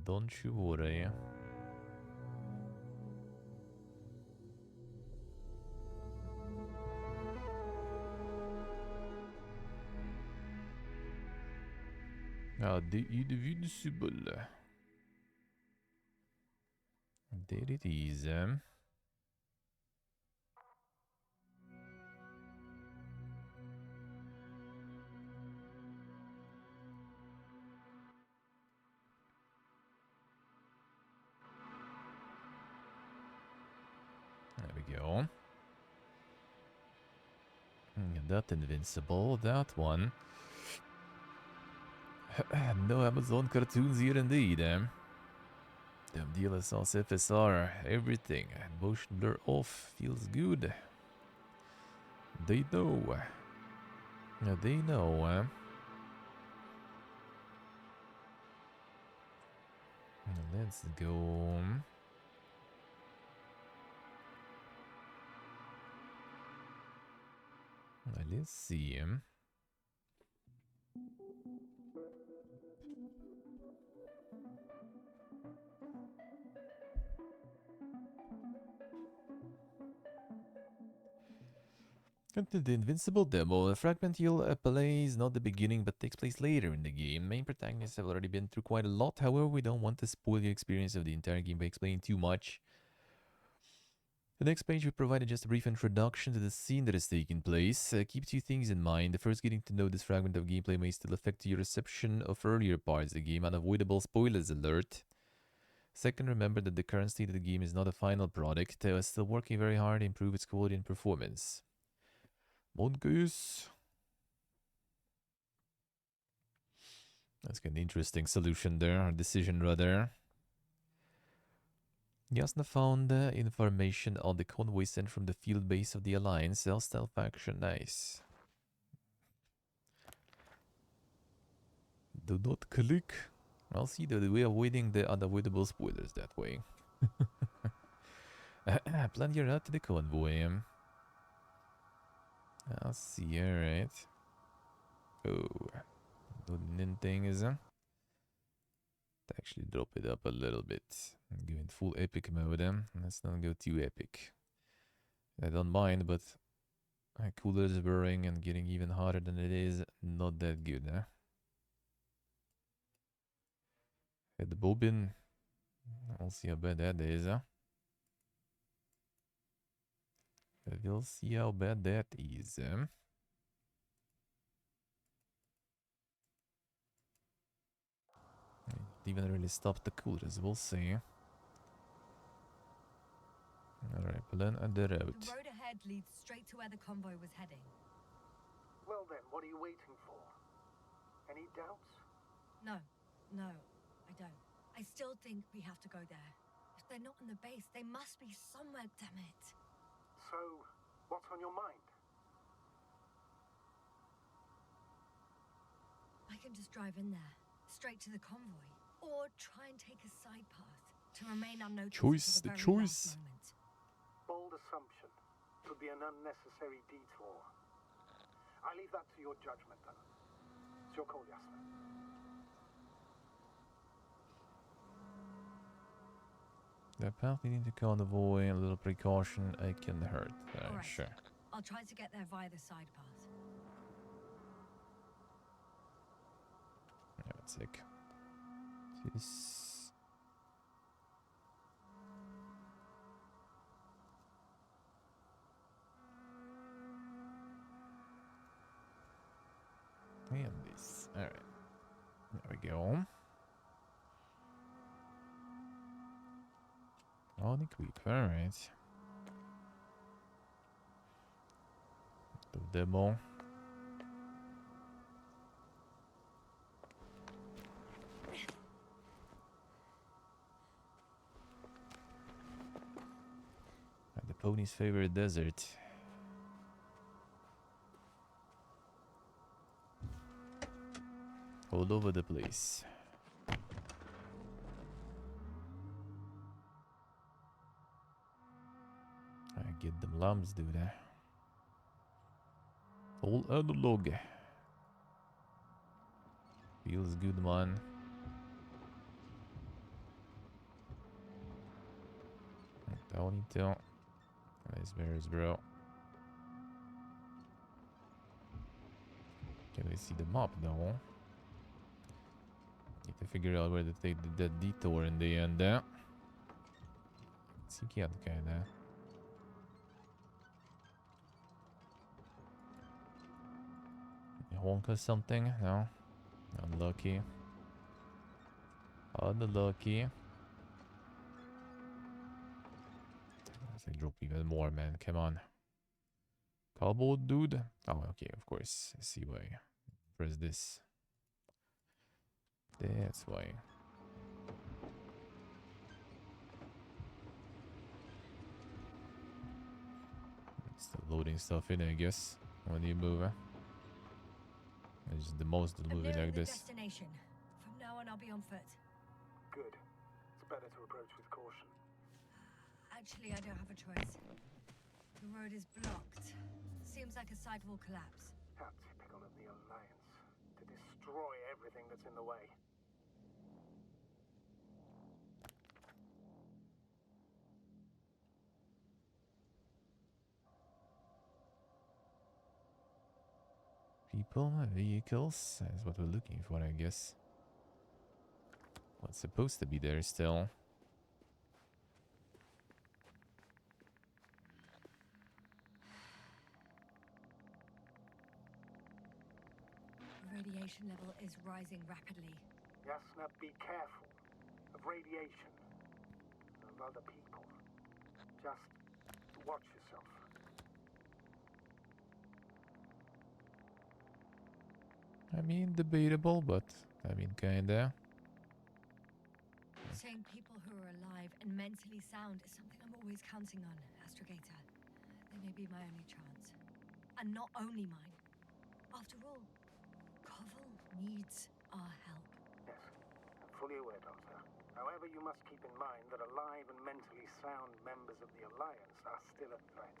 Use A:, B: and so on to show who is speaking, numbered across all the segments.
A: Don't you worry. Ja, the Invincible. There it is. There we go. That Invincible, that one. No Amazon cartoons here indeed. Them DLSS, FSR, everything. Motion blur off, feels good. They know. They know. Let's go. Let's see. Into the Invincible demo, the fragment you'll play is not the beginning but takes place later in the game. Main protagonists have already been through quite a lot, however we don't want to spoil the experience of the entire game by explaining too much. The next page we provided just a brief introduction to the scene that is taking place. Keep two things in mind. The first, getting to know this fragment of gameplay may still affect your reception of earlier parts of the game. Unavoidable spoilers alert. Second, remember that the current state of the game is not a final product. We're still working very hard to improve its quality and performance. Mongoose. That's kind of an interesting solution there, or decision rather. Yasna found information on the convoy sent from the field base of the Alliance. Stealth faction, nice. Do not click. I'll see that we're avoiding the unavoidable spoilers that way. Plan your route to the convoy. I'll see, alright. Oh, the thing is actually drop it up a little bit. Go in full epic mode. Let's not go too epic. I don't mind, but cooler is burrowing and getting even hotter than it is. Not that good, huh? Hit the bobbin. I'll see how bad that is, huh? We'll see how bad that is. Even really stopped the coolers, we'll see. Alright, plan at the route.
B: The road ahead leads straight to where the convoy was heading.
C: Well then, what are you waiting for? Any doubts?
B: No, I don't. I still think we have to go there. If they're not in the base, they must be somewhere, damn it.
C: So, what's on your mind?
B: I can just drive in there, straight to the convoy. Or try and take a side path to remain unnoticed.
A: Choice, the choice.
C: Bold assumption. Could be an unnecessary detour. I leave that to your judgment then. It's your call, Yasna.
A: The path leading to convoy, a little precaution, I can hurt.
B: Alright,
A: sure.
B: I'll try to get there via the side path.
A: Yeah, that's sick. This. And this. Alright. There we go. On equip, alright. The demo. The pony's favorite desert. All over the place. I get them lumps, dude. All analog. Feels good, man. Don't need to. Nice bears, bro. Can we see the map though? Need to figure out where to take the detour in the end there. Seek out kinda. Honk or something? No. Unlucky. Unlucky. They drop even more, man. Come on. Cardboard dude? Oh, okay, of course. I see why. Press this. That's why. Still loading stuff in, I guess, when you move. It's the most
B: I'm
A: moving
B: nearing
A: like
B: the
A: this.
B: destination. From now on, I'll be on foot.
C: Good. It's better to approach with caution.
B: Actually, I don't have a choice. The road is blocked. Seems like a site will collapse.
C: How typical of the Alliance. To destroy everything that's in the way.
A: People, vehicles, that's what we're looking for, I guess. What's supposed to be there still?
B: The radiation level is rising rapidly.
C: Yasna, be careful of radiation. Of other people. Just watch yourself.
A: I mean, debatable, but I mean, kinda.
B: Seeing people who are alive and mentally sound is something I'm always counting on, Astrogator. They may be my only chance. And not only mine. After all, Koval needs our help.
C: Yes, I'm fully aware, Doctor. However, you must keep in mind that alive and mentally sound members of the Alliance are still a threat.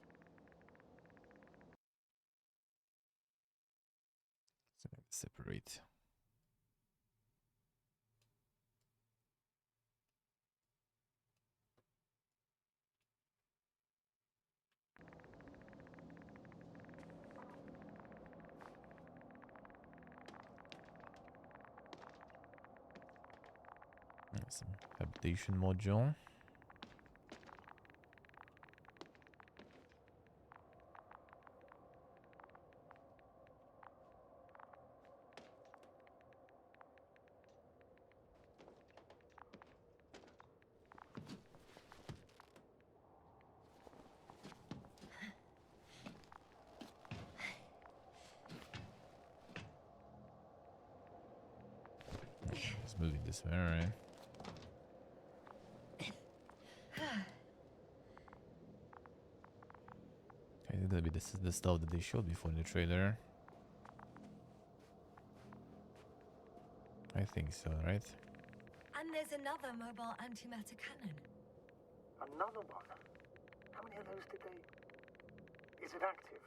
A: So separate. Some habitation module. It's moving this way, alright. Okay, this is the stuff that they showed before in the trailer. I think so, right?
B: And there's another mobile antimatter cannon.
C: Another one? How many of those did they... Is it active?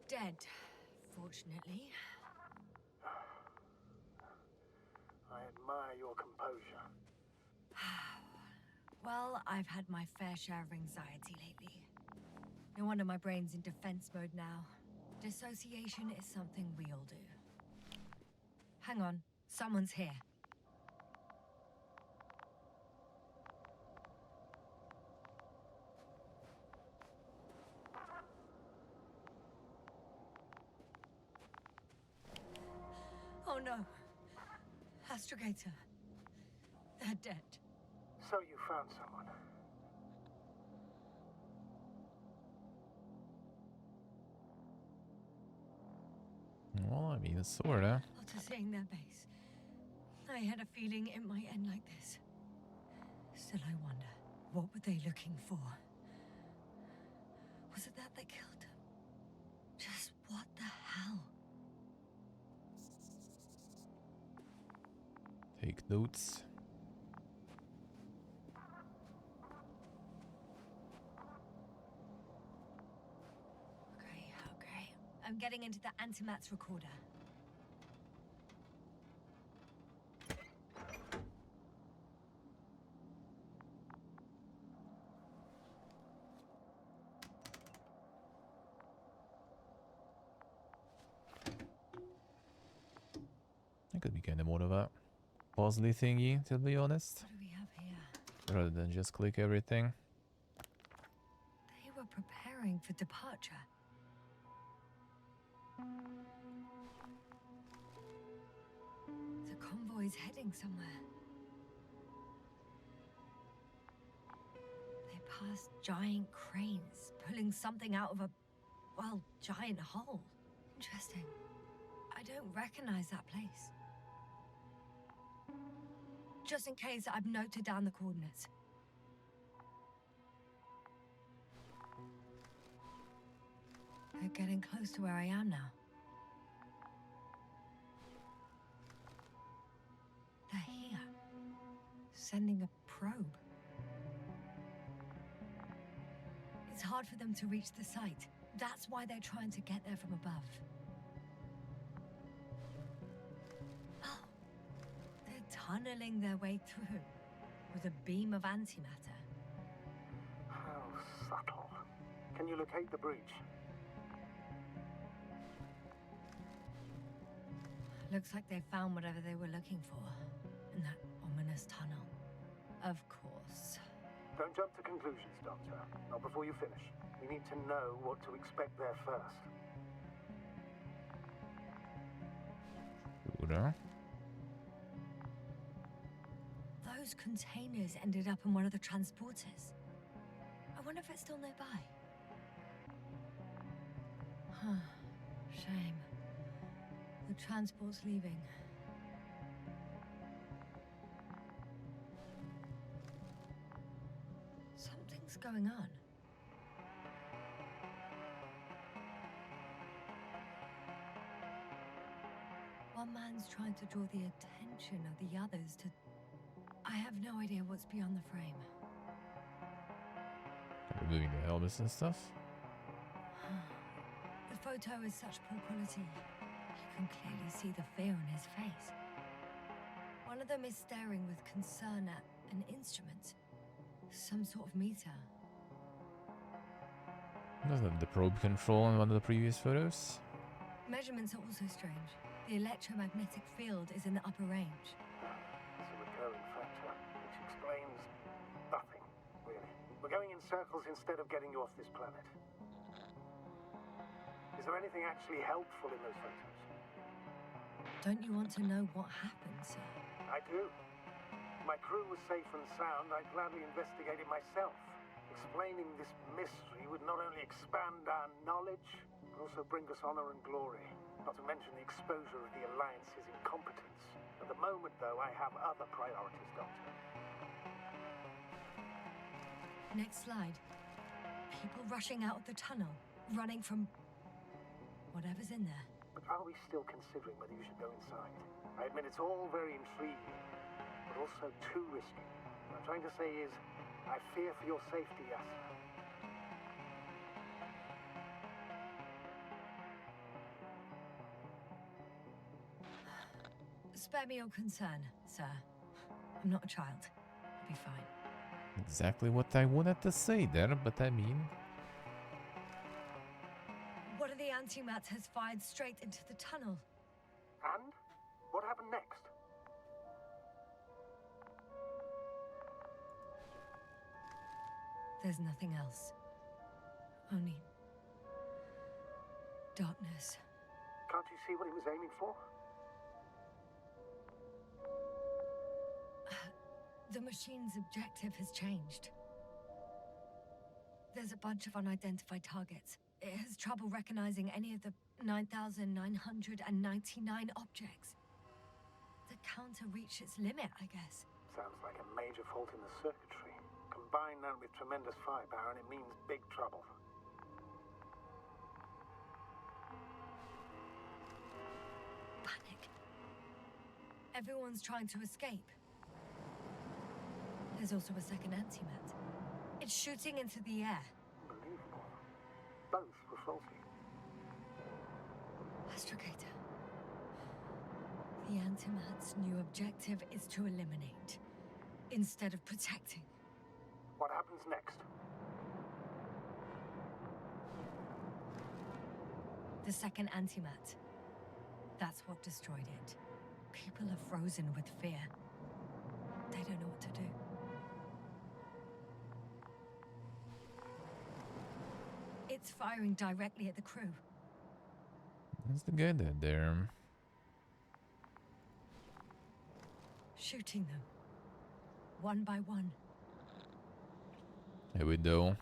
B: Dead, fortunately.
C: I admire your composure.
B: Well, I've had my fair share of anxiety lately. No wonder my brain's in defense mode now. Dissociation is something we all do. Hang on, someone's here. Oh no. Astrogator. They're dead.
C: So you found someone.
A: Well, I mean, sorta.
B: After seeing their base, I had a feeling it might end like this. Still, I wonder, what were they looking for? Was it that they killed them? Just what the hell?
A: Take notes.
B: Okay. I'm getting into the antimat's recorder.
A: It could be kind of more of a puzzly thingy, to be honest,
B: What do we have here?
A: rather than just click everything.
B: They were preparing for departure. The convoy's heading somewhere. They passed giant cranes, pulling something out of a, well, giant hole. Interesting. I don't recognize that place. Just in case, I've noted down the coordinates. They're getting close to where I am now. They're here, sending a probe. It's hard for them to reach the site. That's why they're trying to get there from above. Oh, they're tunneling their way through with a beam of antimatter.
C: How subtle. Can you locate the breach?
B: Looks like they found whatever they were looking for in that ominous tunnel. Of course.
C: Don't jump to conclusions, Doctor. Not before you finish. We need to know what to expect there first.
A: Oder?
B: Those containers ended up in one of the transporters. I wonder if it's still nearby. Huh. Shame. The transport's leaving. Something's going on. One man's trying to draw the attention of the others to... I have no idea what's beyond the frame.
A: Removing the helmets and stuff.
B: The photo is such poor quality. You can clearly see the fear on his face. One of them is staring with concern at an instrument. Some sort of meter.
A: Doesn't have the probe control on one of the previous photos.
B: Measurements are also strange. The electromagnetic field is in the upper range.
C: It's a recurring factor, which explains nothing, really. We're going in circles instead of getting you off this planet. Is there anything actually helpful in those photos?
B: Don't you want to know what happened, sir?
C: I do. If my crew was safe and sound, I'd gladly investigate it myself. Explaining this mystery would not only expand our knowledge, but also bring us honor and glory. Not to mention the exposure of the Alliance's incompetence. At the moment, though, I have other priorities, Doctor.
B: Next slide. People rushing out of the tunnel, running from whatever's in there.
C: But are we still considering whether you should go inside? I admit it's all very intriguing, but also too risky. What I'm trying to say is, I fear for your safety, Yasser.
B: Spare me your concern, sir. I'm not a child. I'll be fine.
A: Exactly what I wanted to say there, but I mean...
B: One of the antimatters fired straight into the tunnel.
C: And? What happened next?
B: There's nothing else. Only... darkness.
C: Can't you see what he was aiming for?
B: The machine's objective has changed. There's a bunch of unidentified targets. It has trouble recognizing any of the 9,999 objects. The counter reached its limit, I guess.
C: Sounds like a major fault in the circuitry. Combine that with tremendous firepower and it means big trouble.
B: Panic. Everyone's trying to escape. There's also a second antimat. It's shooting into the air.
C: Unbelievable. Both were faulty.
B: Astrogator. The antimat's new objective is to eliminate, instead of protecting.
C: What happens next?
B: The second antimat. That's what destroyed it. People are frozen with fear. They don't know what to do. It's firing directly at the crew.
A: That's the guy dead there.
B: Shooting them. One by one.
A: A window.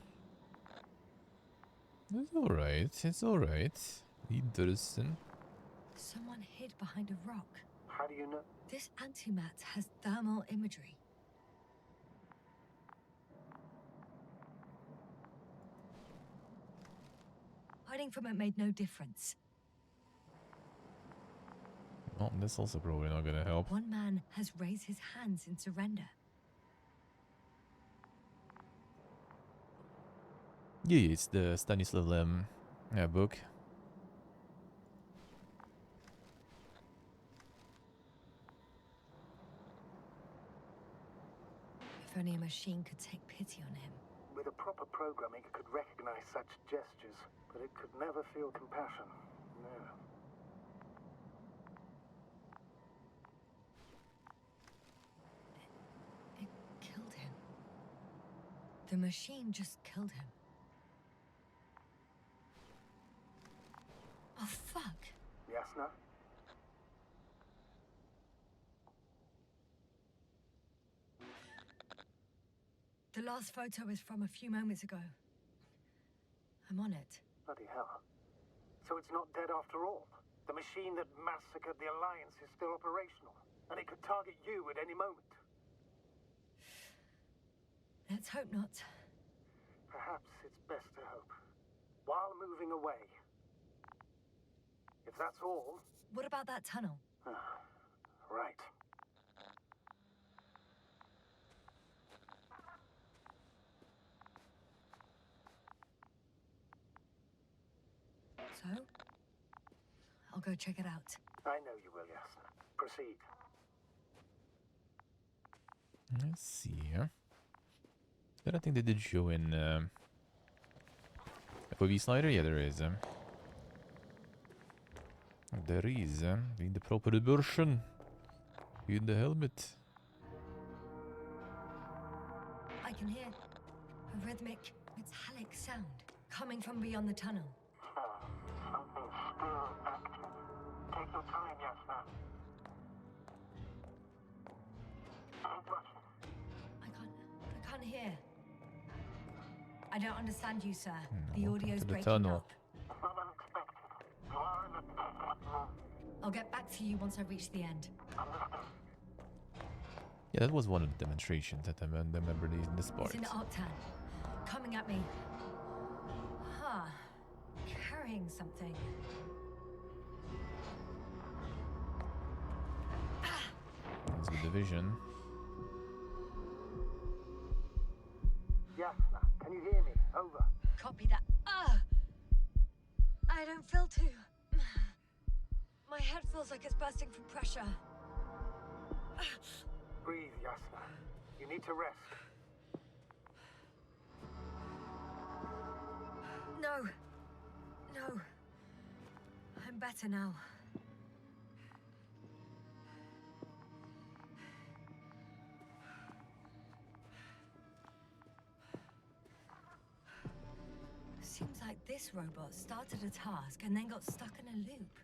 A: It's alright. It's alright. Interesting.
B: Someone hid behind a rock.
C: How do you know?
B: This antimat has thermal imagery. Hiding from it made no difference.
A: Oh, that's also probably not gonna help.
B: One man has raised his hands in surrender.
A: Yeah, it's the Stanislav Lem book.
B: If only a machine could take pity on him.
C: With a proper programming, it could recognize such gestures, but it could never feel compassion. No.
B: It killed him. The machine just killed him. Oh, fuck.
C: Yasna?
B: The last photo is from a few moments ago. I'm on it.
C: Bloody hell. So it's not dead after all? The machine that massacred the Alliance is still operational, and it could target you at any moment.
B: Let's hope not.
C: Perhaps it's best to hope. While moving away. If that's all...
B: What about that tunnel?
C: Right.
B: So? I'll go check it out.
C: I know you will, Yasna. Proceed.
A: Let's see here. I don't think they did show in FOV slider. Yeah, there is. There is. In the proper version. In the helmet.
B: I can hear a rhythmic, metallic sound coming from beyond the tunnel.
C: Something's still active. Take your time, Yasna. Don't rush it.
B: I can't hear. I don't understand you, sir. The
A: welcome
B: audio's
A: to the
B: breaking
A: tunnel.
B: up.
C: It's not unexpected. You are in the perfect room.
B: I'll get back to you once I reach the end.
C: Understood.
A: Yeah, that was one of the demonstrations that I remember in this part.
B: It's an Octan. Coming at me. Huh. Carrying something.
A: That's with the vision.
C: Yasna, can you hear me? Over.
B: Copy that. I don't feel too... My head feels like it's bursting from pressure.
C: Breathe, Yasna. You need to rest.
B: No. No. I'm better now. Seems like this robot started a task and then got stuck in a loop.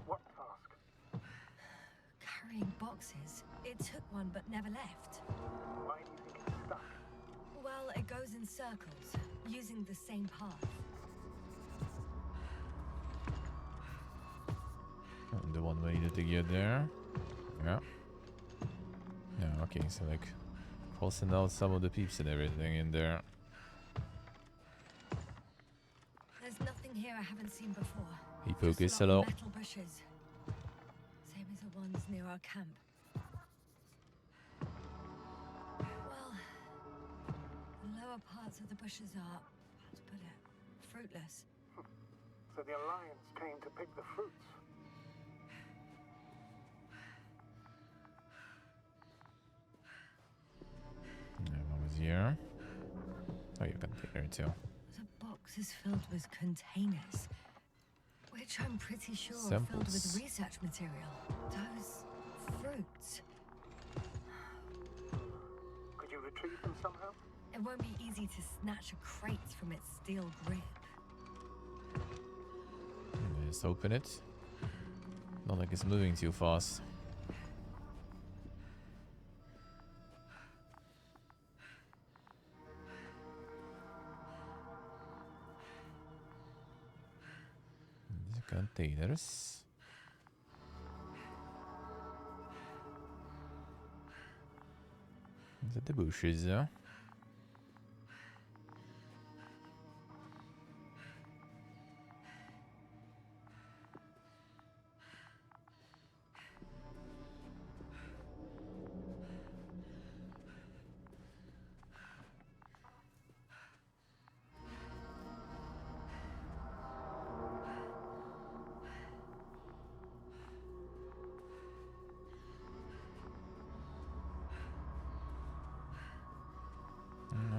C: What task?
B: Carrying boxes. It took one but never left.
C: Why do you think it's stuck?
B: Well, it goes in circles, using the same path.
A: The one we needed to get there. Yeah. Yeah, okay, so like pulsing out some of the peeps and everything in there.
B: There's nothing here I haven't seen before.
A: Hey,
B: Just
A: Focus,
B: a lot of
A: hello.
B: metal bushes. Same as the ones near our camp. Well, the lower parts of the bushes are, how to put it, fruitless.
C: So the Alliance came to pick the fruits.
A: Yeah, what was here? Oh, you got container too.
B: The box is filled with containers, which I'm pretty sure are filled with
A: Samples.
B: research material. Those fruits.
C: Could you retrieve them somehow?
B: It won't be easy to snatch a crate from its steel grip.
A: Let's open it. Not like it's moving too fast. These containers. Is it the bushes?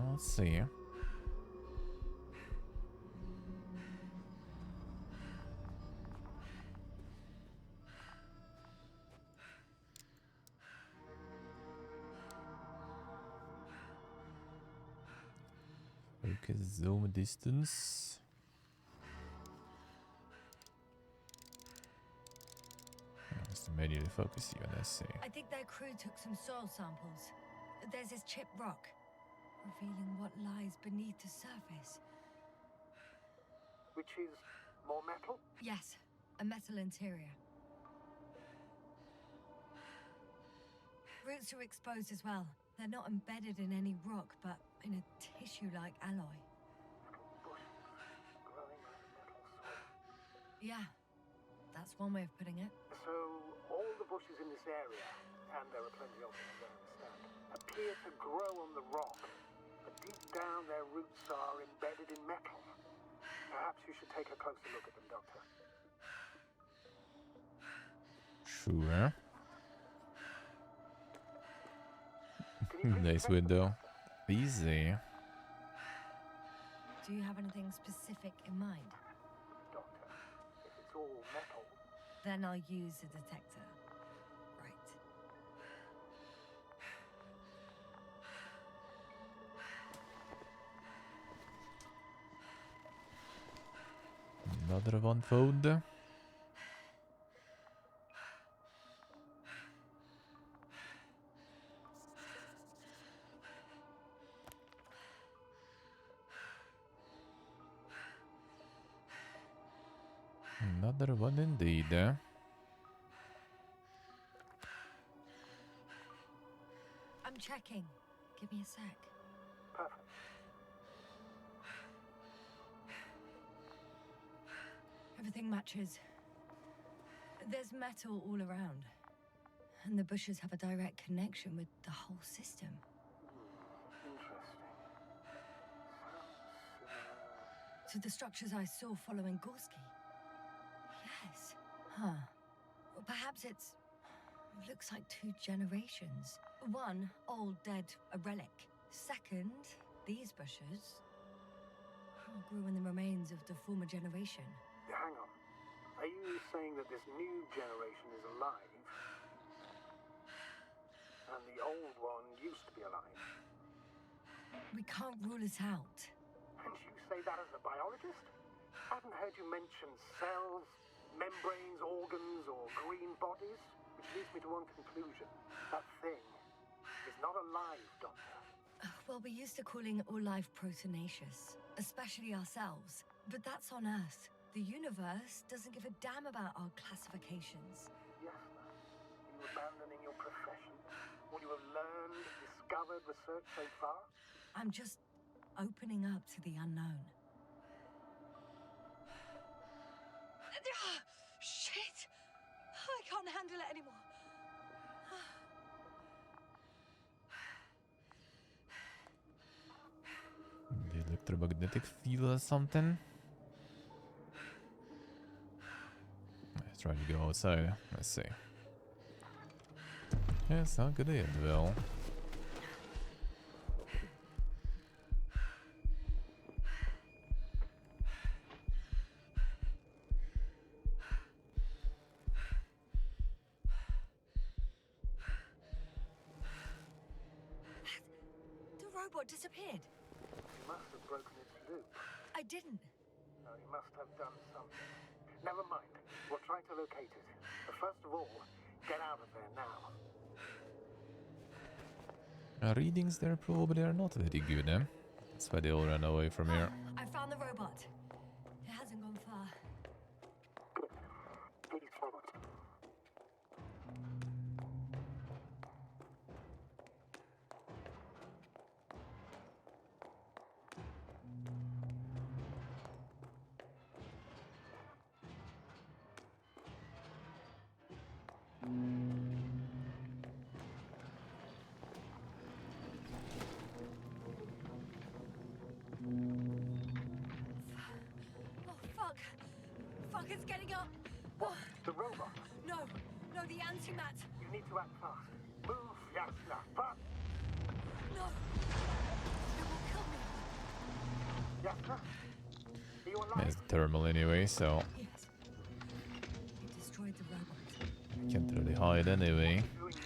A: Let's see. Focus zoom distance. That's the menu to focus you. Let's see.
B: I think their crew took some soil samples. There's this chipped rock, revealing what lies beneath the surface.
C: Which is more metal?
B: Yes, a metal interior. Roots are exposed as well. They're not embedded in any rock, but in a tissue-like alloy.
C: Bushes growing out of metal soil.
B: Yeah, that's one way of putting it.
C: So, all the bushes in this area, and there are plenty of them, I don't understand, appear to grow on the rock, but deep down their roots are embedded in metal. Perhaps you should take a closer look at them, Doctor.
A: Sure.
C: Can you please
A: Nice
C: check them,
A: window.
C: Doctor?
A: Easy.
B: Do you have anything specific in mind?
C: Doctor, if it's all metal,
B: Then I'll use a detector. Right.
A: Another one found. Another one indeed.
B: I'm checking. Give me a sec.
C: perfect.
B: Everything matches. There's metal all around. And the bushes have a direct connection with the whole system.
C: Interesting.
B: To the structures I saw following Gorski. Yes. Huh. Well, perhaps it's... looks like 2 generations. One, old, dead, a relic. Second, these bushes grew in the remains of the former generation.
C: Hang on. Are you saying that this new generation is alive? And the old one used to be alive?
B: We can't rule it out.
C: And you say that as a biologist? I haven't heard you mention cells, membranes, organs, or green bodies. Which leads me to one conclusion. That thing is not alive, Doctor.
B: Well, we're used to calling all life proteinaceous, especially ourselves. But that's on Earth. The universe doesn't give a damn about our classifications.
C: Yes, ma'am. Are you abandoning your profession? What you have learned, discovered, researched so far?
B: I'm just opening up to the unknown. Shit! I can't handle it anymore.
A: The electromagnetic field or something. Let's try to go outside. Let's see. Yeah, it's not good end, well.
B: robot disappeared.
C: You must have broken its loop.
B: I didn't.
C: No, you must have done something. Never mind. We'll try to locate it. But first of all, get out of there now.
A: Readings there probably are not very good, eh? That's why they all ran away from here.
B: I found the robot. It hasn't gone far.
C: Good. Please forward.
B: Oh, fuck. Fuck, it's getting up.
C: What? The robot?
B: No, the antimat.
C: You need to act fast. Move, Yasna. Fast.
B: No. It will kill me.
C: Yasna? Are you alive?
A: There's thermal anyway, so
B: Yes. It destroyed the robot.
A: can't really hide anyway.
C: What are you doing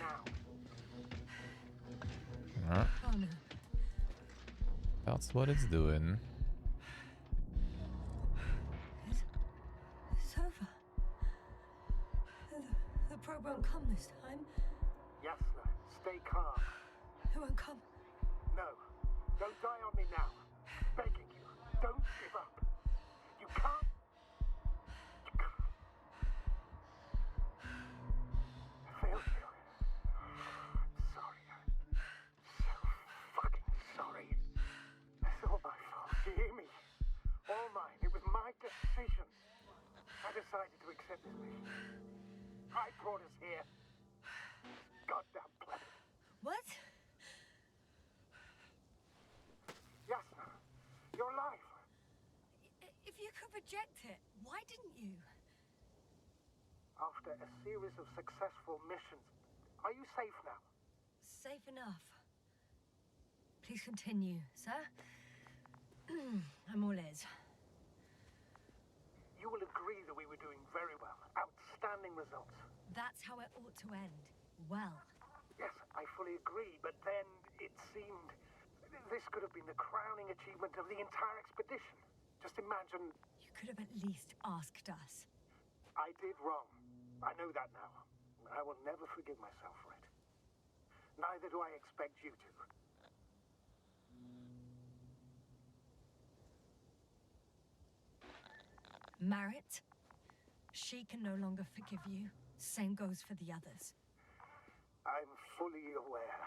C: now?
B: Oh no.
A: That's what it's doing.
B: It's over. The probe won't come this time.
C: Yasna, stay calm.
B: It won't come.
C: No. Don't die on me now. Begging you. Don't give up. You can't. You can't. I failed you. Sorry. So fucking sorry. It's all my fault. Do you hear me? All mine. It was my decision. I decided to accept this mission. I brought us here. Goddamn planet.
B: What?
C: Yasna, you're alive.
B: If you could reject it, why didn't you?
C: After a series of successful missions, are you safe now?
B: Safe enough. Please continue, sir. I'm all ears.
C: You will agree that we were doing very well. Outstanding results.
B: That's how it ought to end. Well.
C: Yes, I fully agree, but then it seemed this could have been the crowning achievement of the entire expedition. Just imagine.
B: You could have at least asked us.
C: I did wrong. I know that now. I will never forgive myself for it. Neither do I expect you to.
B: Marit, she can no longer forgive you. Same goes for the others.
C: I'm fully aware.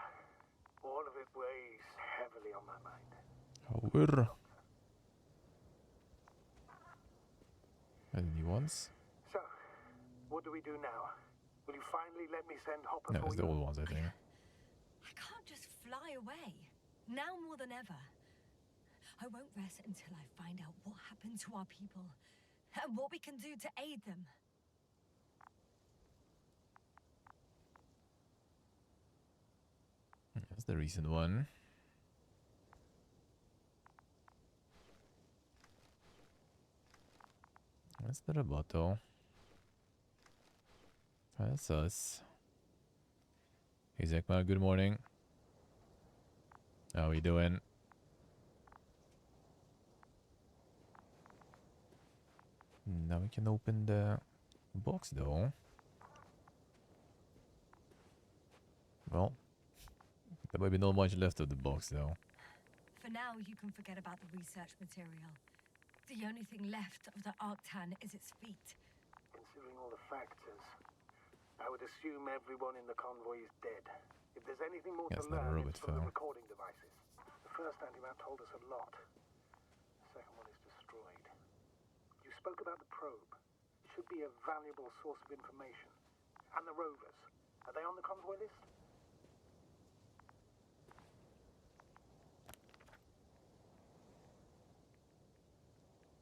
C: All of it weighs heavily on my mind.
A: However. Any ones?
C: So, what do we do now? Will you finally let me send Hopper
A: No,
C: for
A: it's
C: you?
A: the old ones, I think.
B: I can't just fly away. Now more than ever. I won't rest until I find out what happened to our people and what we can do to aid them.
A: That's the recent one. That's the Roboto. That's us. Hey Zekma, good morning. How we doing? Now we can open the box though. Well, there might be not much left of the box though.
B: For now, you can forget about the research material. The only thing left of the Arctan is its feet.
C: Considering all the factors, I would assume everyone in the convoy is dead. If there's anything more
A: Yeah,
C: to
A: it's not a
C: learn,
A: robot
C: it's from the
A: phone.
C: recording devices. The first antimat told us a lot. The second one is destroyed. You spoke about the probe. It should be a valuable source of information. And the rovers. Are they on the convoy list?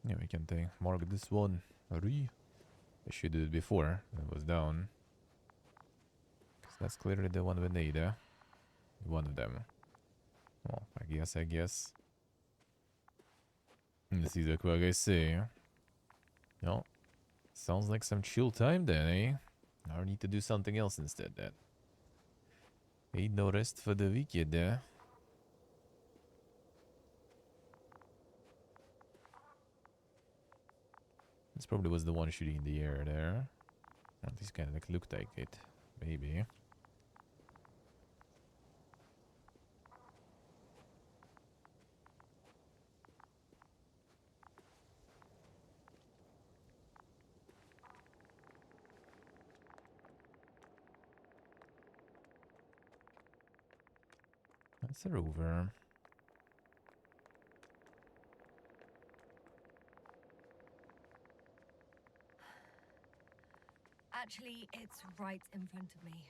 A: Yeah, we can take mark this one. I should do it before it was down. 'Cause that's clearly the one we need, eh? One of them. Well, I guess. Let's see what I see. No. Sounds like some chill time then, eh? I need to do something else instead then. Ain't no rest for the wicked, eh? This probably was the one shooting in the air there. At least kind of like looked like it. Maybe. That's a rover.
B: Actually, it's right in front of me.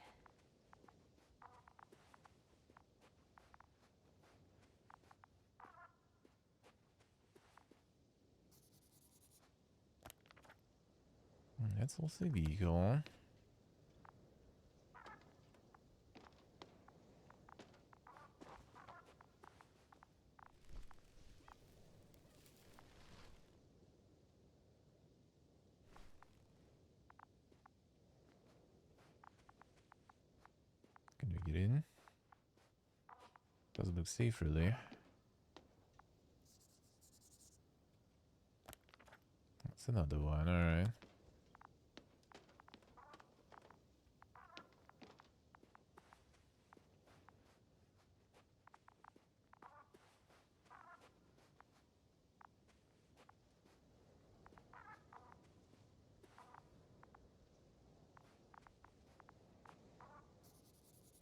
A: That's also a vehicle. Can we get in? Doesn't look safe, really. That's another one, alright.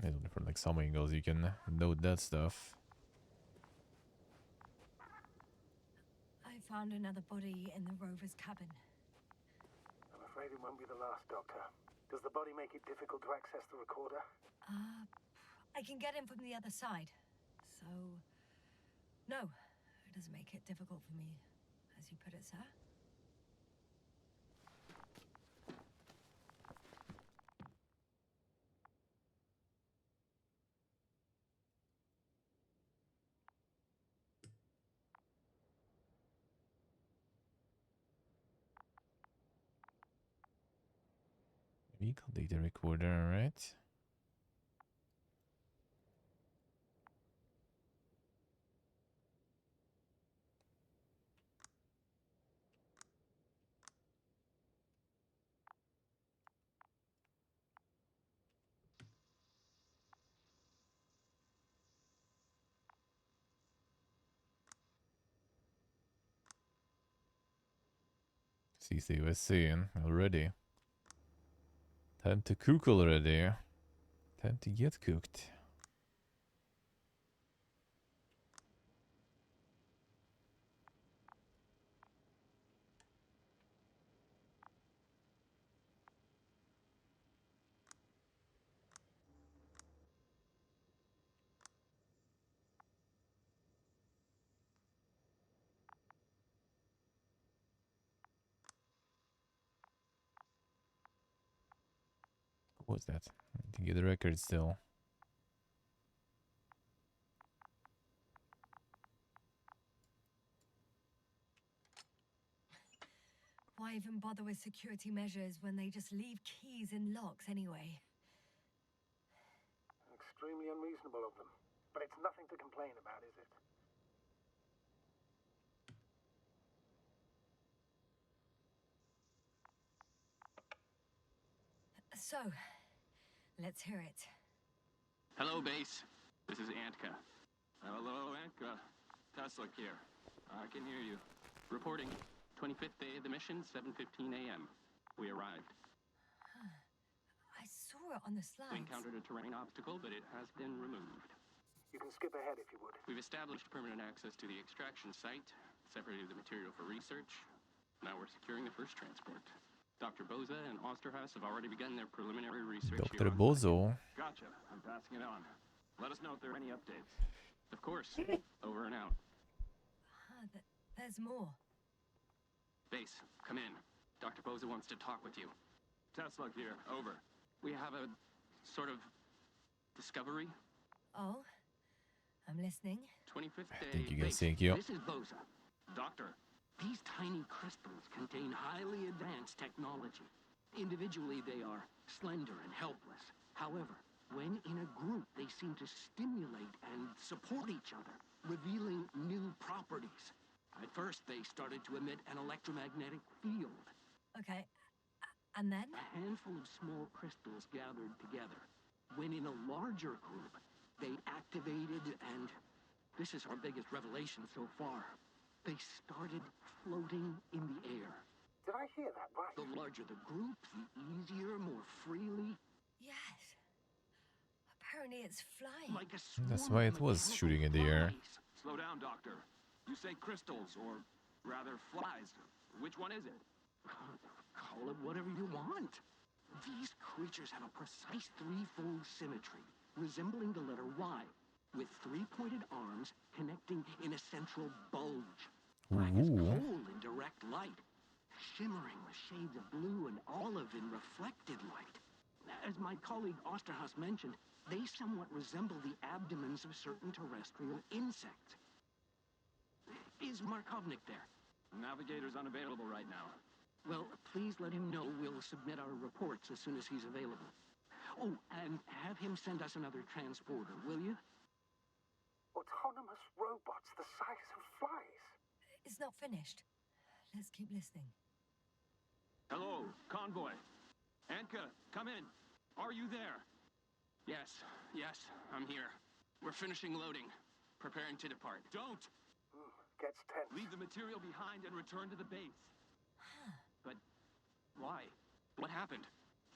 A: And from like some angles you can note that stuff.
B: I found another body in the rover's cabin.
C: I'm afraid it won't be the last, Doctor. Does the body make it difficult to access the recorder?
B: I can get in from the other side. So, no, it doesn't make it difficult for me, as you put it, sir.
A: Vehicle data recorder, alright. CC was saying already. Time to cook already. Time to get cooked. What was that? I can get the record still.
B: Why even bother with security measures when they just leave keys in locks anyway?
C: Extremely unreasonable of them. But it's nothing to complain about, is it?
B: So, let's hear it.
D: Hello, base. This is Antka. Hello, Antka. Tesla here. I can hear you. Reporting. 25th day of the mission, 7:15 a.m. We arrived.
B: I saw it on the slides.
D: We encountered a terrain obstacle, but it has been removed.
C: You can skip ahead if you would.
D: We've established permanent access to the extraction site, separated the material for research. Now we're securing the first transport. Dr. Boza and Osterhaus have already begun their preliminary research
A: Dr.
D: here on
A: Bozo.
D: site. Gotcha. I'm passing it on. Let us know if there are any updates. Of course. Over and out.
B: There's more.
D: Base, come in. Dr. Boza wants to talk with you. Tesla here. Over. We have a sort of discovery.
B: Oh, I'm listening.
D: 25th day.
A: Thank you guys,
D: Base,
A: thank you.
D: This is Boza. Doctor, these tiny crystals contain highly advanced technology. Individually, they are slender and helpless. However, when in a group, they seem to stimulate and support each other, revealing new properties. At first, they started to emit an electromagnetic field.
B: Okay, and then?
D: A handful of small crystals gathered together. When in a larger group, they activated and, this is our biggest revelation so far, they started floating in the air.
C: Did I hear that right?
D: The larger the group, the easier, more freely.
B: Yes. Apparently it's flying.
D: Like a swarm
A: That's why
D: of
A: it was
D: mechanical
A: shooting in the air.
D: flies. Slow down, Doctor. You say crystals, or rather flies. Which one is it? Call it whatever you want. These creatures have a precise threefold symmetry, resembling the letter Y, with three-pointed arms connecting in a central bulge, black as
A: Ooh.
D: coal in direct light, shimmering with shades of blue and olive in reflected light. As my colleague Osterhaus mentioned, they somewhat resemble the abdomens of certain terrestrial insects. Is Markovnik there? Navigator's unavailable right now. Well, please let him know we'll submit our reports as soon as he's available. Oh, and have him send us another transporter, will you?
C: Autonomous robots the size of flies.
B: It's not finished. Let's keep listening.
D: Hello, convoy. Anka, come in. Are you there? Yes, I'm here. We're finishing loading. Preparing to depart. Don't!
C: Gets tense.
D: Leave the material behind and return to the base. But why? What happened?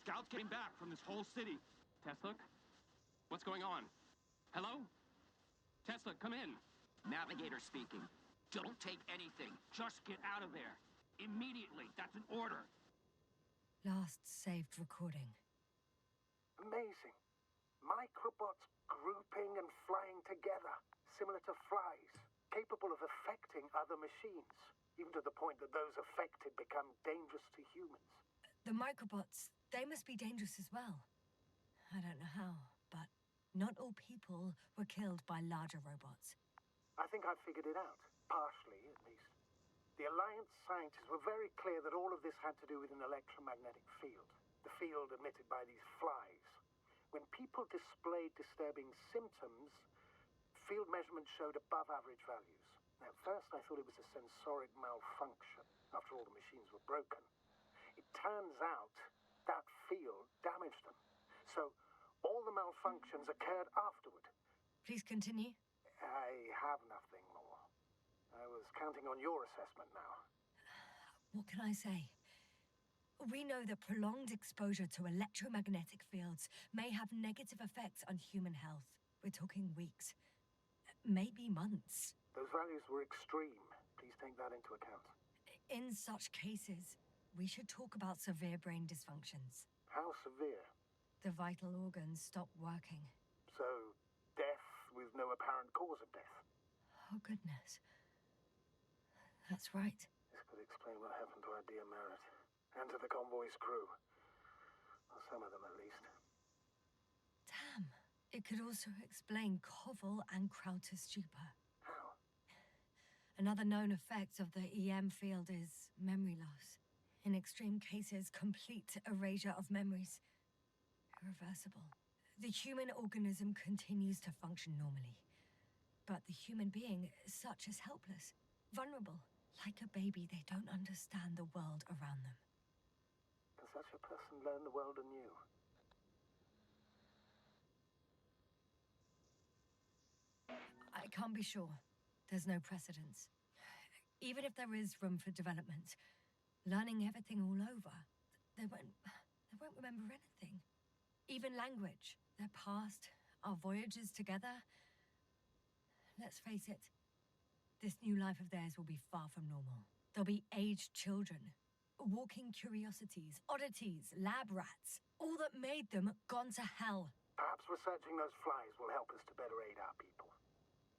D: Scouts came back from this whole city. Tesla? What's going on? Hello? Tesla, come in. Navigator speaking. Don't take anything. Just get out of there. Immediately. That's an order.
B: Last saved recording.
C: Amazing. Microbots grouping and flying together, similar to flies, capable of affecting other machines, even to the point that those affected become dangerous to humans.
B: The microbots, they must be dangerous as well. I don't know how, but not all people were killed by larger robots.
C: I think I've figured it out, partially at least. The Alliance scientists were very clear that all of this had to do with an electromagnetic field, the field emitted by these flies. When people displayed disturbing symptoms, field measurements showed above average values. At first, I thought it was a sensoric malfunction. After all, the machines were broken. It turns out that field damaged them. So all the malfunctions occurred afterward.
B: Please continue.
C: I have nothing more. I was counting on your assessment now.
B: What can I say? We know that prolonged exposure to electromagnetic fields may have negative effects on human health. We're talking weeks, maybe months.
C: Those values were extreme. Please take that into account.
B: In such cases, we should talk about severe brain dysfunctions.
C: How severe?
B: The vital organs stop working.
C: So, death with no apparent cause of death.
B: Oh, goodness. That's right.
C: This could explain what happened to our dear Merritt. And to the convoy's crew. Well, some of them at least.
B: Damn. It could also explain Koval and Krauter's stupor.
C: How?
B: Another known effect of the EM field is memory loss. In extreme cases, complete erasure of memories. Irreversible. The human organism continues to function normally. But the human being is such as helpless, vulnerable. Like a baby, they don't understand the world around them.
C: Can such a person learn the world anew?
B: I can't be sure. There's no precedence. Even if there is room for development, learning everything all over, they won't remember anything. Even language, their past, our voyages together. Let's face it, this new life of theirs will be far from normal. They'll be aged children, walking curiosities, oddities, lab rats, all that made them gone to hell.
C: Perhaps researching those flies will help us to better aid our people.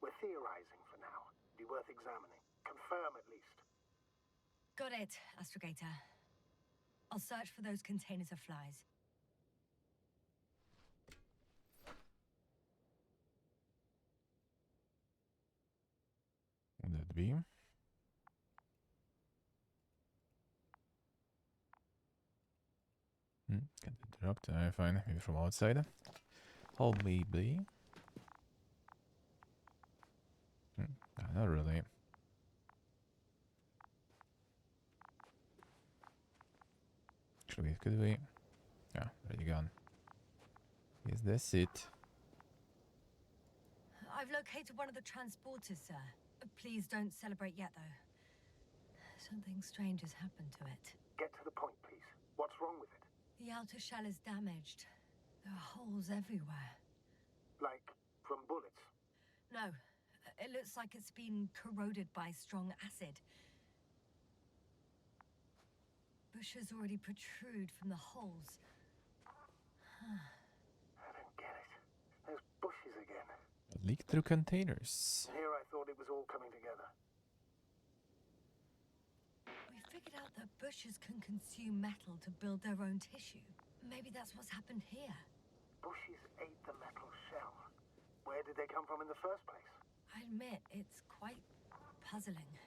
C: We're theorizing for now. Be worth examining. Confirm at least.
B: Got it, Astrogator. I'll search for those containers of flies.
A: Would that be? Can interrupt. Fine. Maybe from outside. Or maybe. Not really. Wait, could we? Yeah, already gone. Is this it?
B: I've located one of the transporters, sir. Please don't celebrate yet, though. Something strange has happened to it.
C: Get to the point, please. What's wrong with it?
B: The outer shell is damaged. There are holes everywhere.
C: Like from bullets?
B: No, it looks like it's been corroded by strong acid. Bushes already protrude from the holes.
C: I don't get it. Those bushes again.
A: Leak through containers.
C: Here I thought it was all coming together.
B: We figured out that bushes can consume metal to build their own tissue. Maybe that's what's happened here.
C: Bushes ate the metal shell. Where did they come from in the first place?
B: I admit, it's quite puzzling.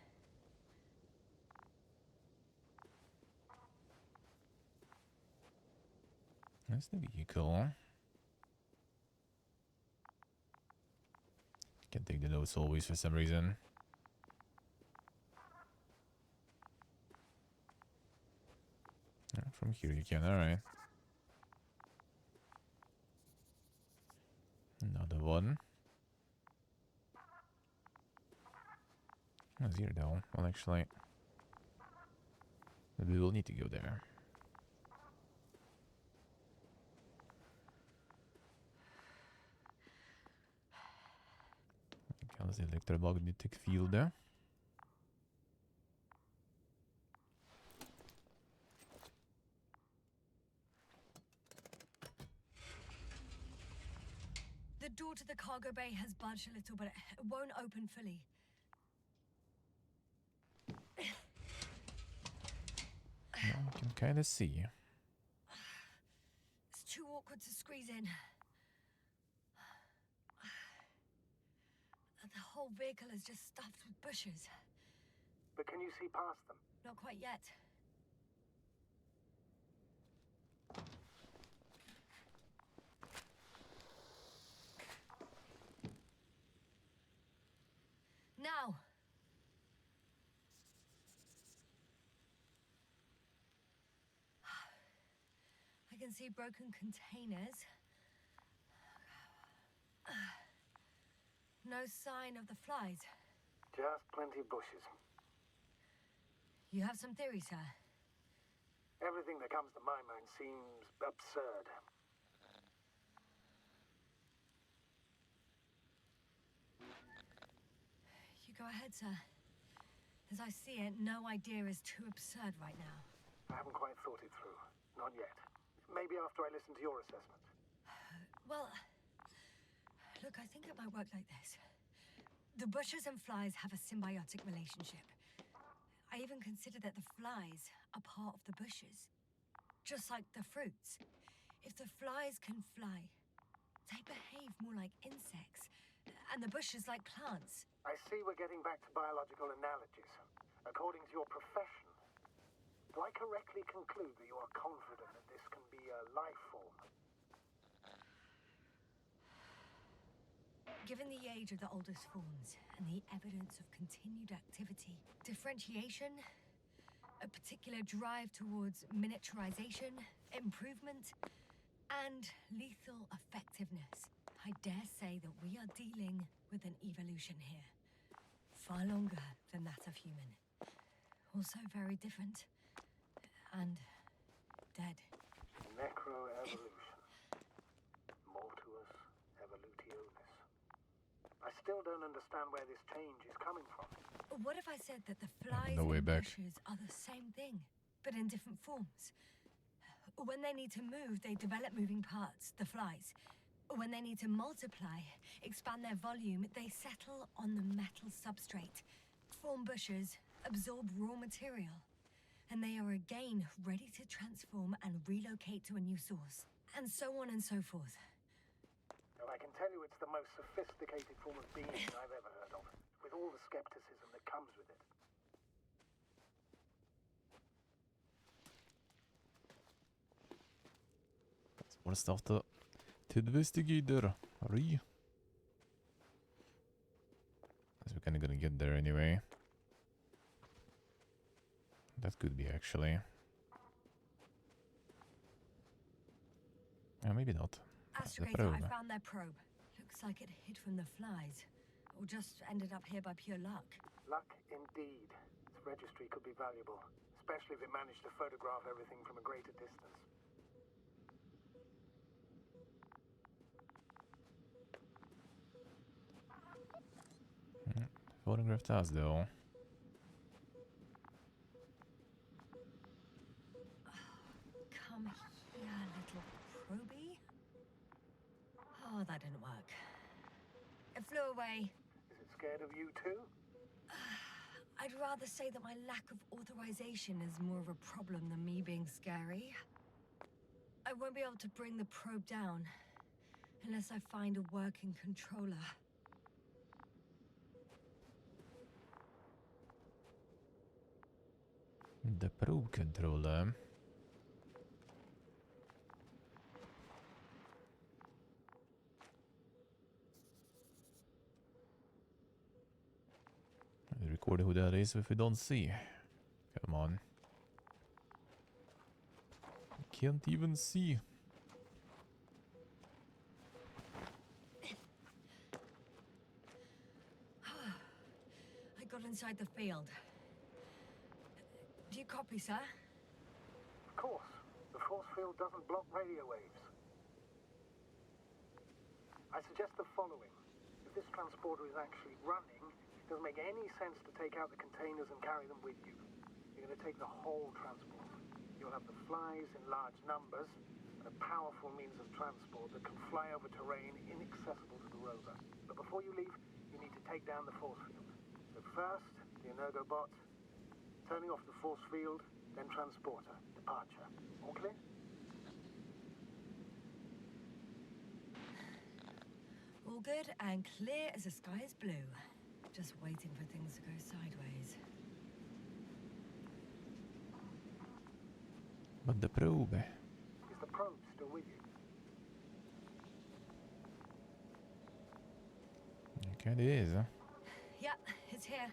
A: That's the vehicle. Can't take the notes always for some reason. From here you can, alright. Another one. What's here though? Well, actually, we will need to go there. How's the electromagnetic field there?
B: The door to the cargo bay has budged a little, but it won't open fully.
A: Well, you can kind of see.
B: It's too awkward to squeeze in. The whole vehicle is just stuffed with bushes.
C: But can you see past them?
B: Not quite yet. Now! I can see broken containers. No sign of the flies.
C: Just plenty of bushes.
B: You have some theory, sir?
C: Everything that comes to my mind seems absurd.
B: You go ahead, sir. As I see it, no idea is too absurd right now.
C: I haven't quite thought it through. Not yet. Maybe after I listen to your assessment.
B: Well, look, I think it might work like this. The bushes and flies have a symbiotic relationship. I even consider that the flies are part of the bushes. Just like the fruits. If the flies can fly, they behave more like insects. And the bushes like plants.
C: I see we're getting back to biological analogies. According to your profession, do I correctly conclude that you are confident that this can be a life form?
B: Given the age of the oldest forms and the evidence of continued activity, differentiation, a particular drive towards miniaturization, improvement, and lethal effectiveness, I dare say that we are dealing with an evolution here. Far longer than that of human. Also very different. And dead.
C: Necroevolution. Mortuus evolutionis. I still don't understand where this change is coming from.
B: What if I said that the flies
A: No way
B: and
A: back.
B: bushes are the same thing, but in different forms? When they need to move, they develop moving parts, the flies. When they need to multiply, expand their volume, they settle on the metal substrate, form bushes, absorb raw material. And they are again ready to transform and relocate to a new source. And so on and so forth.
C: Well, I can tell you it's the most sophisticated form of being I've ever heard of, with all the skepticism that comes with it.
A: More stuff to investigate there. Hurry. Guess we're kinda gonna get there anyway. That could be actually. Maybe not. The
B: Astrogator,
A: probe.
B: I found their probe. Looks like it hid from the flies. Or just ended up here by pure luck.
C: Luck indeed. Its registry could be valuable, especially if it managed to photograph everything from a greater distance.
A: Photographed us though.
B: Come here, little probie. Oh, that didn't work. It flew away.
C: Is it scared of you too?
B: I'd rather say that my lack of authorization is more of a problem than me being scary. I won't be able to bring the probe down unless I find a working controller.
A: The probe controller. Record who that is if we don't see. Come on. Can't even see.
B: I got inside the field. Do you copy, sir?
C: Of course. The force field doesn't block radio waves. I suggest the following. If this transporter is actually running, it doesn't make any sense to take out the containers and carry them with you. You're going to take the whole transport. You'll have the flies in large numbers, and a powerful means of transport that can fly over terrain inaccessible to the rover. But before you leave, you need to take down the force field. So first, the Energobot, turning off the force field, then transporter, departure. All clear?
B: All good and clear as the sky is blue. Just waiting for things to go sideways.
A: But the probe.
C: Is the probe still with you?
A: Okay, it is.
B: Yep, it's here.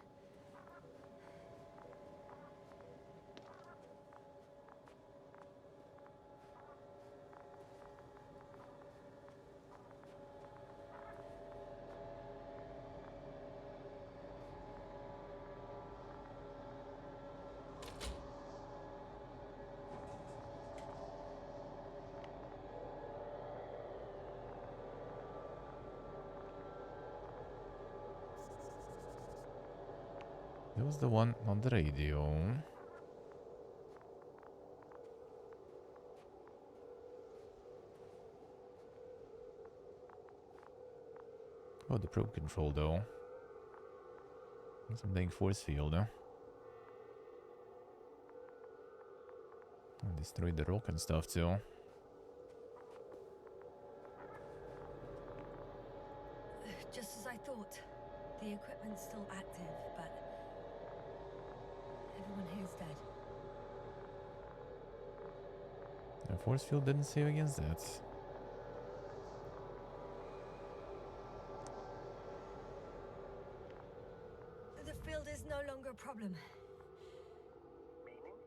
A: That was the one on the radio. Oh, the probe control though. Something force field, huh? Oh, destroyed the rock and stuff too.
B: Just as I thought. The equipment's still active, but everyone here's dead.
A: The force field didn't save against that.
B: The field is no longer a problem.
C: Meaning?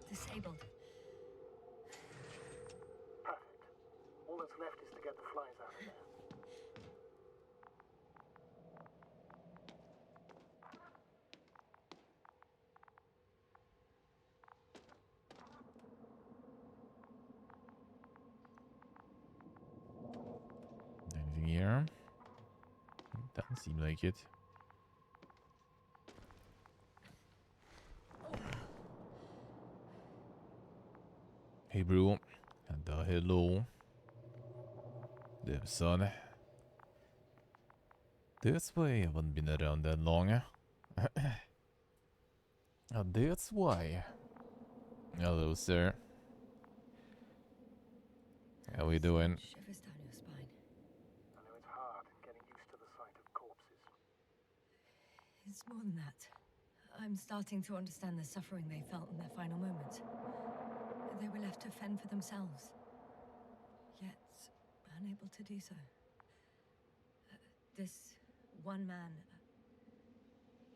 B: Disabled.
C: Perfect. All that's left is to get the flies out of there.
A: Anything here? Doesn't seem like it. Hey bro, and hello. There son. This way, I haven't been around that long. And that's why. Hello sir. How we doing?
B: Shivers down your spine.
C: I know it's hard getting used to the sight of corpses.
B: It's more than that. I'm starting to understand the suffering they felt in their final moments. They were left to fend for themselves, yet unable to do so. This one man,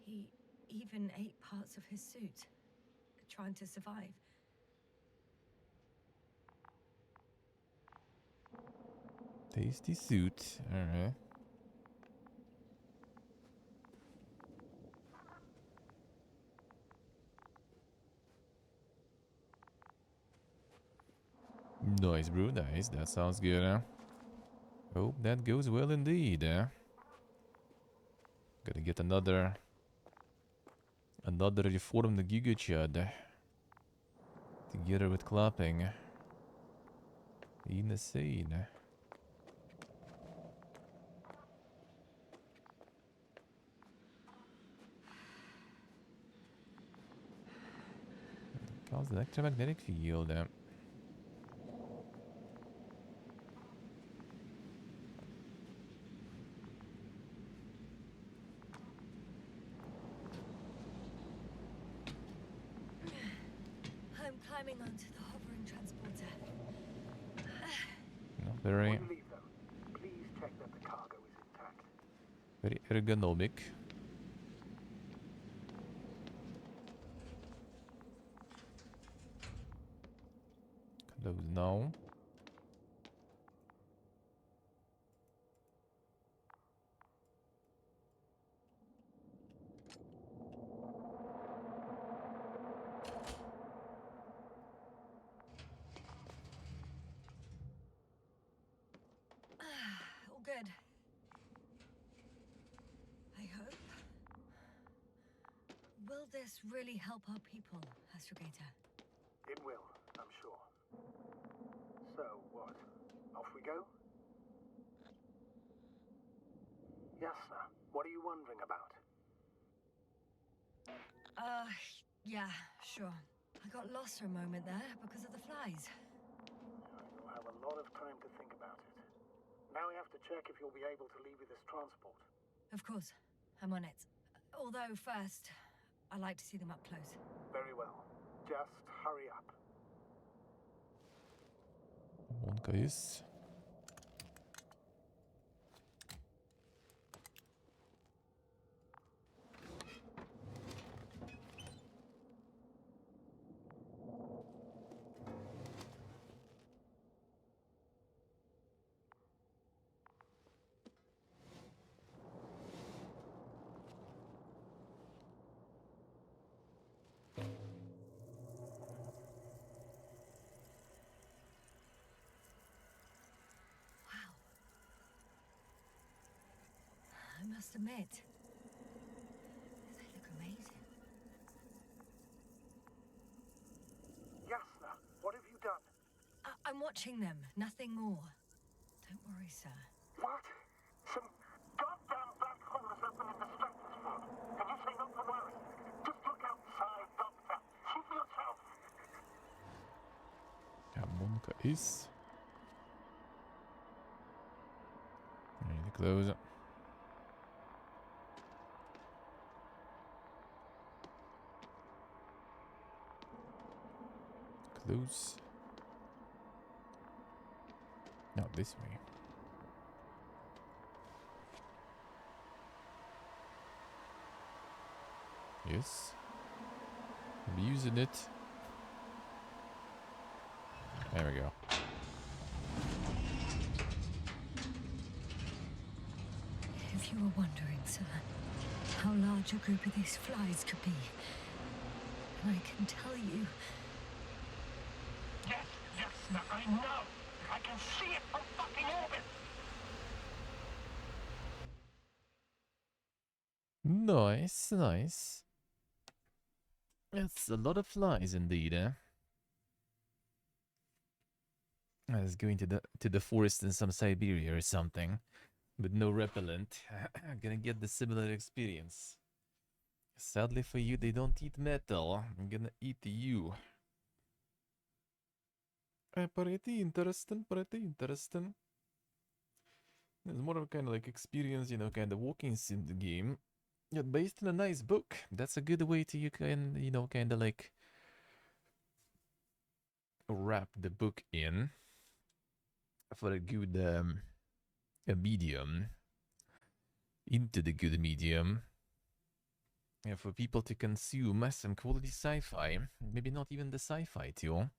B: he even ate parts of his suit, trying to survive.
A: Tasty suit. Alright. Nice, bro. Nice. That sounds good, huh? Hope that goes well indeed, huh? Gotta get another reformed Giga Chud together with clapping. Insane. Cause electromagnetic field.
B: I'm climbing onto the hovering transporter.
A: No,
C: Before
A: very,
C: you leave, though, please check that the cargo is intact.
A: very ergonomic. Close now.
B: All good. I hope. Will this really help our people, Astrogator?
C: It will, I'm sure. So, what? Off we go? Yasna, what are you wondering about?
B: Yeah, sure. I got lost for a moment there because of the flies.
C: You'll have a lot of time to think about it. Now we have to check if you'll be able to leave with this transport.
B: Of course, I'm on it. Although first, I like to see them up close.
C: Very well. Just hurry up.
A: On, guys.
B: Wow. I must admit, they look amazing.
C: Yasna, what have you done?
B: I'm watching them, nothing more. Don't worry, sir.
C: What? Some goddamn black hole has opened in the stratosphere. And you say not to worry. Just look outside, Doctor. See for yourself.
A: Harmonica is. Really close. Close. No, this way. Yes. I'm using it. There we go.
B: If you were wondering, sir, how large a group of these flies could be, and I can tell you,
C: Yes, Yasna, I know. I can see it from fucking orbit.
A: Nice, nice. That's a lot of flies indeed, eh? I was going to the forest in some Siberia or something, with no repellent. Gonna get the similar experience. Sadly for you, they don't eat metal. I'm gonna eat you. Pretty interesting, pretty interesting. It's more of kind of like experience, you know, kind of walking sim the game. Yeah, based on a nice book. That's a good way to you can, you know, kind of like wrap the book in for a good a medium into the good medium. Yeah, for people to consume some quality sci-fi. Maybe not even the sci-fi too.